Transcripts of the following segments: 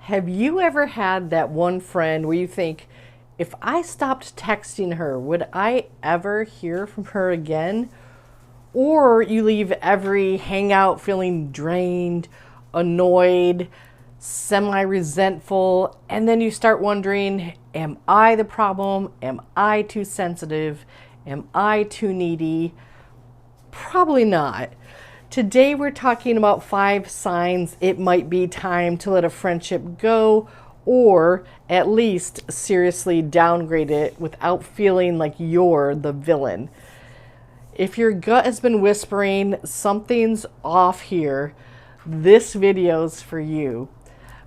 Have you ever had that one friend where you think, if I stopped texting her, would I ever hear from her again? Or you leave every hangout feeling drained, annoyed, semi resentful, and then you start wondering, am I the problem? Am I too sensitive? Am I too needy? Probably not. Today we're talking about 5 signs it might be time to let a friendship go, or at least seriously downgrade it without feeling like you're the villain. If your gut has been whispering something's off here, this video's for you.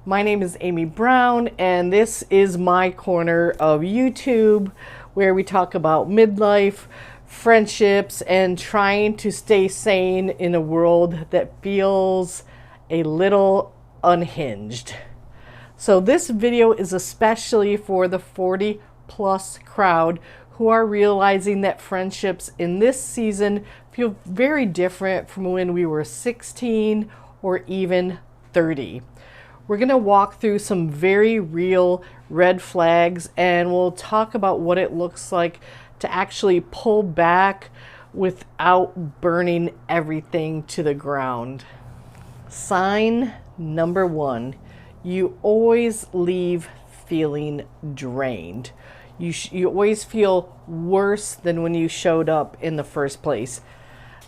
My name is Amy Brown, and this is my corner of YouTube where we talk about midlife, friendships, and trying to stay sane in a world that feels a little unhinged. So this video is especially for the 40 plus crowd who are realizing that friendships in this season feel very different from when we were 16 or even 30. We're going to walk through some very real red flags, and we'll talk about what it looks like to actually pull back without burning everything to the ground. Sign number 1, you always leave feeling drained. You always feel worse than when you showed up in the first place.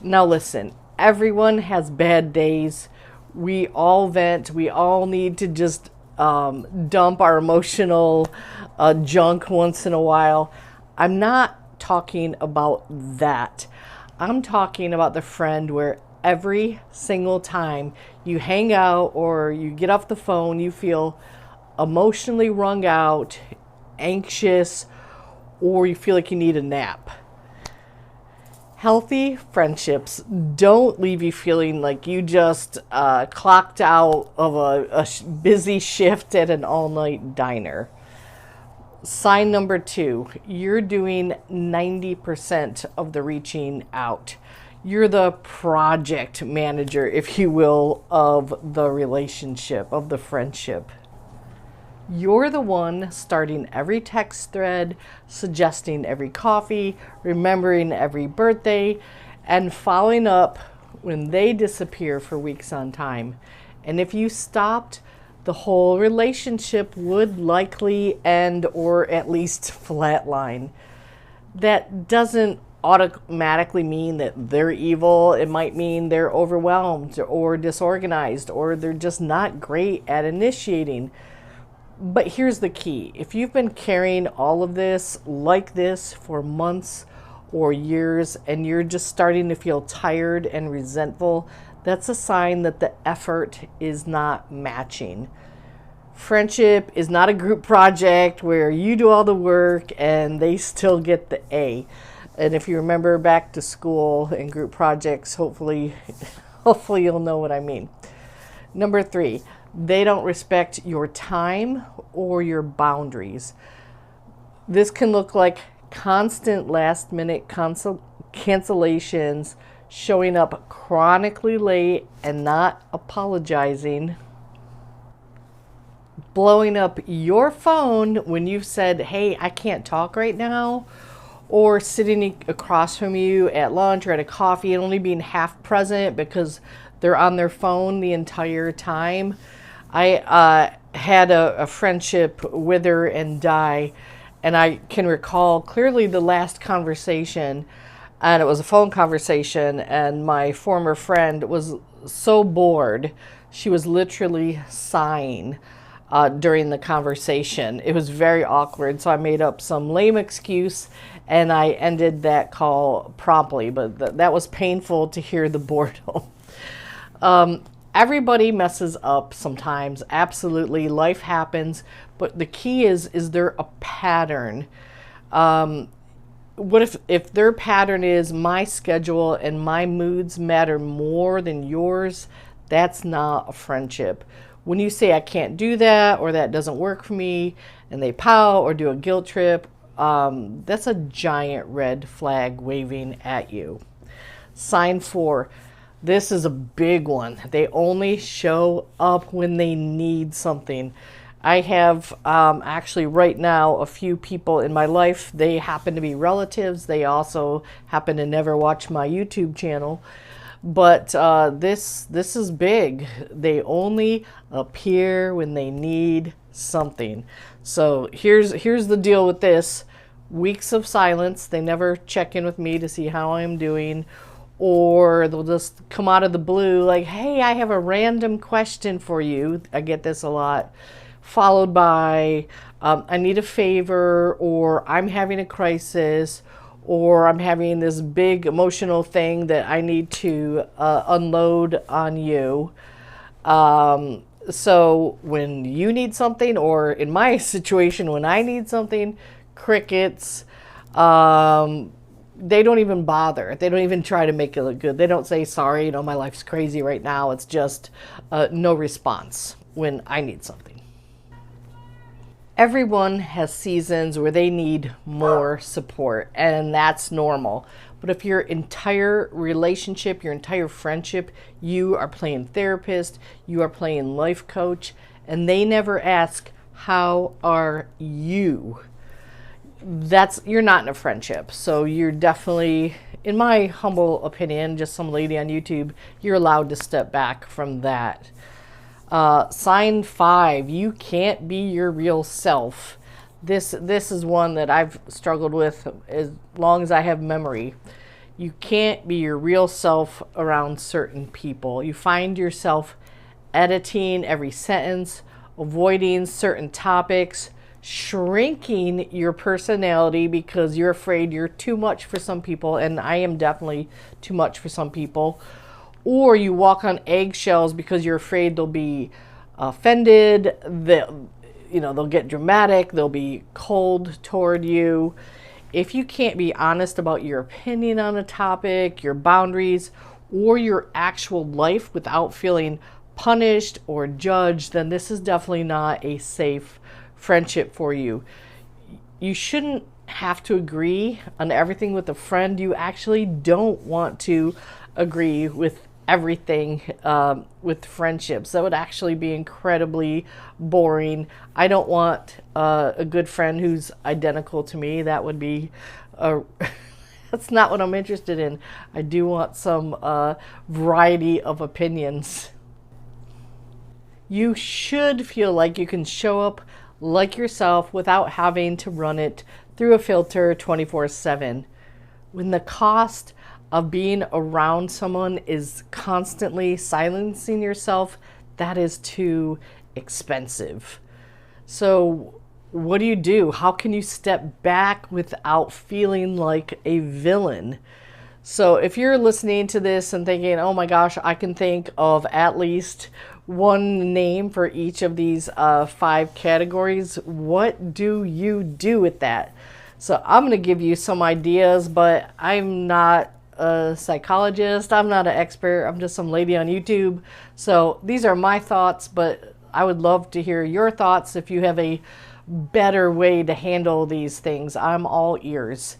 Now listen, everyone has bad days. We all vent. We all need to just dump our emotional junk once in a while. I'm not talking about that. I'm talking about the friend where every single time you hang out or you get off the phone, you feel emotionally wrung out, anxious, or you feel like you need a nap. Healthy friendships don't leave you feeling like you just clocked out of a busy shift at an all-night diner. Sign number 2, you're doing 90% of the reaching out. You're the project manager, if you will, of the relationship, of the friendship. You're the one starting every text thread, suggesting every coffee, remembering every birthday, and following up when they disappear for weeks on time. And if you stopped, the whole relationship would likely end or at least flatline. That doesn't automatically mean that they're evil. It might mean they're overwhelmed or disorganized, or they're just not great at initiating. But here's the key. If you've been carrying all of this like this for months or years and you're just starting to feel tired and resentful, that's a sign that the effort is not matching. Friendship is not a group project where you do all the work and they still get the A. And if you remember back to school and group projects, hopefully you'll know what I mean. Number 3, they don't respect your time or your boundaries. This can look like constant last-minute cancellations, showing up chronically late and not apologizing, blowing up your phone when you've said, hey, I can't talk right now, or sitting across from you at lunch or at a coffee and only being half present because they're on their phone the entire time. I had a friendship wither and die, and I can recall clearly the last conversation, and it was a phone conversation, and my former friend was so bored, she was literally sighing during the conversation. It was very awkward, so I made up some lame excuse, and I ended that call promptly, but that was painful to hear the boredom. Everybody messes up sometimes. Absolutely. Life happens. But the key is there a pattern? What if their pattern is my schedule and my moods matter more than yours? That's not a friendship. When you say I can't do that or that doesn't work for me and they pout or do a guilt trip, that's a giant red flag waving at you. Sign 4. This is a big one. They only show up when they need something. I have actually right now a few people in my life. They happen to be relatives. They also happen to never watch my YouTube channel. But this is big. They only appear when they need something. So here's the deal with this. Weeks of silence. They never check in with me to see how I'm doing. Or they'll just come out of the blue like, hey, I have a random question for you. I get this a lot. Followed by, I need a favor, or I'm having a crisis, or I'm having this big emotional thing that I need to unload on you. So when you need something, or in my situation, when I need something, crickets. They don't even bother. They don't even try to make it look good. They don't say, sorry, you know, my life's crazy right now. It's just no response when I need something. Everyone has seasons where they need more support, and that's normal. But if your entire relationship, your entire friendship, you are playing therapist, you are playing life coach, and they never ask, how are you? You're not in a friendship. So you're definitely, in my humble opinion, just some lady on YouTube, you're allowed to step back from that. Sign 5, you can't be your real self. This is one that I've struggled with as long as I have memory. You can't be your real self around certain people. You find yourself editing every sentence, avoiding certain topics, shrinking your personality because you're afraid you're too much for some people, and I am definitely too much for some people. Or you walk on eggshells because you're afraid they'll be offended, they'll get dramatic, they'll be cold toward you. If you can't be honest about your opinion on a topic, your boundaries, or your actual life without feeling punished or judged, then this is definitely not a safe friendship for you. You shouldn't have to agree on everything with a friend. You actually don't want to agree with everything with friendships. That would actually be incredibly boring. I don't want a good friend who's identical to me. That would be that's not what I'm interested in. I do want some variety of opinions. You should feel like you can show up like yourself without having to run it through a filter 24/7. When the cost of being around someone is constantly silencing yourself, that is too expensive. So what do? How can you step back without feeling like a villain? So if you're listening to this and thinking, oh my gosh, I can think of at least one name for each of these 5 categories, what do you do with that? So I'm going to give you some ideas, but I'm not a psychologist. I'm not an expert. I'm just some lady on YouTube. So these are my thoughts, but I would love to hear your thoughts. If you have a better way to handle these things, I'm all ears.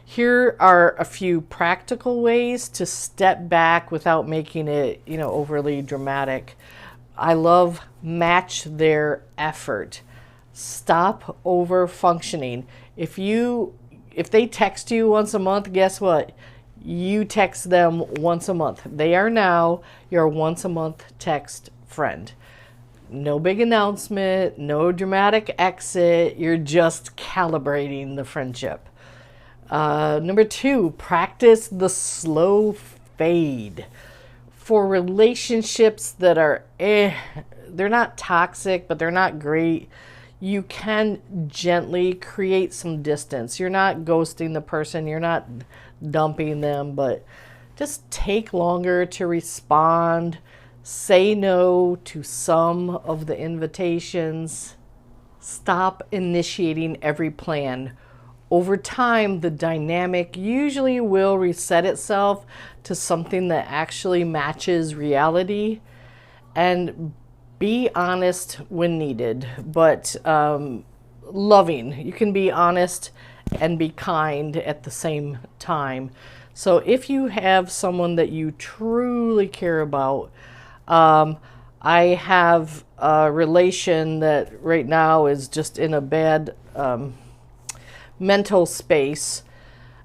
Here are a few practical ways to step back without making it, overly dramatic. I love match their effort. Stop over functioning. If they text you once a month, guess what? You text them once a month. They are now your once a month text friend. No big announcement, no dramatic exit. You're just calibrating the friendship. Number 2, practice the slow fade. For relationships that are they're not toxic, but they're not great, you can gently create some distance. You're not ghosting the person, you're not dumping them, but just take longer to respond. Say no to some of the invitations. Stop initiating every plan. Over time, the dynamic usually will reset itself to something that actually matches reality. And be honest when needed, but loving. You can be honest and be kind at the same time. So if you have someone that you truly care about, I have a relation that right now is just in a bad mental space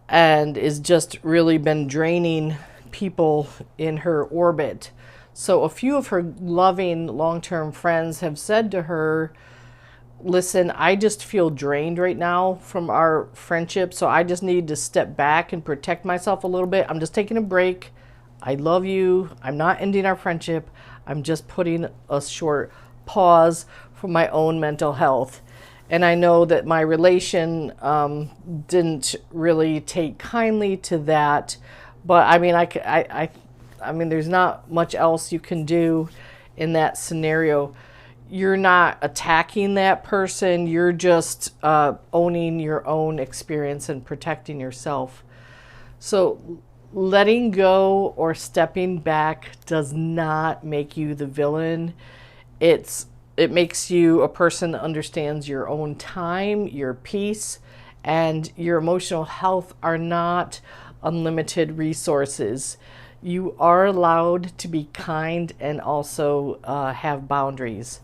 and is just really been draining people in her orbit. So a few of her loving long-term friends have said to her, listen, I just feel drained right now from our friendship, so I just need to step back and protect myself a little bit. I'm just taking a break. I love you. I'm not ending our friendship. I'm just putting a short pause for my own mental health. And I know that my relation didn't really take kindly to that, but I mean, I mean, there's not much else you can do in that scenario. You're not attacking that person. You're just owning your own experience and protecting yourself. So letting go or stepping back does not make you the villain. It makes you a person that understands your own time, your peace, and your emotional health are not unlimited resources. You are allowed to be kind and also have boundaries.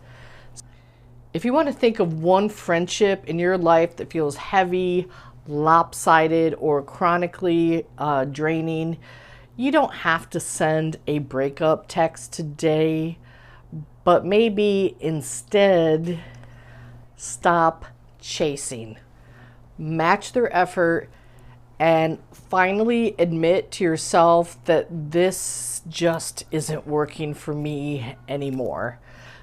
If you want to think of one friendship in your life that feels heavy, lopsided, or chronically draining, you don't have to send a breakup text today, but maybe instead stop chasing, match their effort, and finally admit to yourself that this just isn't working for me anymore.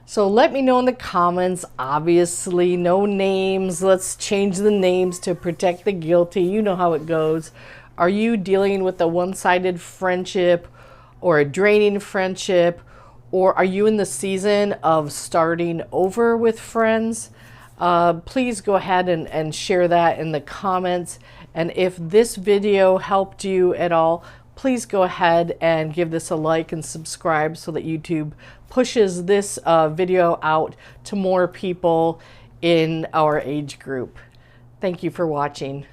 So let me know in the comments. Obviously, no names. Let's change the names to protect the guilty. You know how it goes. Are you dealing with a one-sided friendship or a draining friendship? Or are you in the season of starting over with friends? Please go ahead and share that in the comments. And if this video helped you at all, please go ahead and give this a like and subscribe so that YouTube pushes this video out to more people in our age group. Thank you for watching.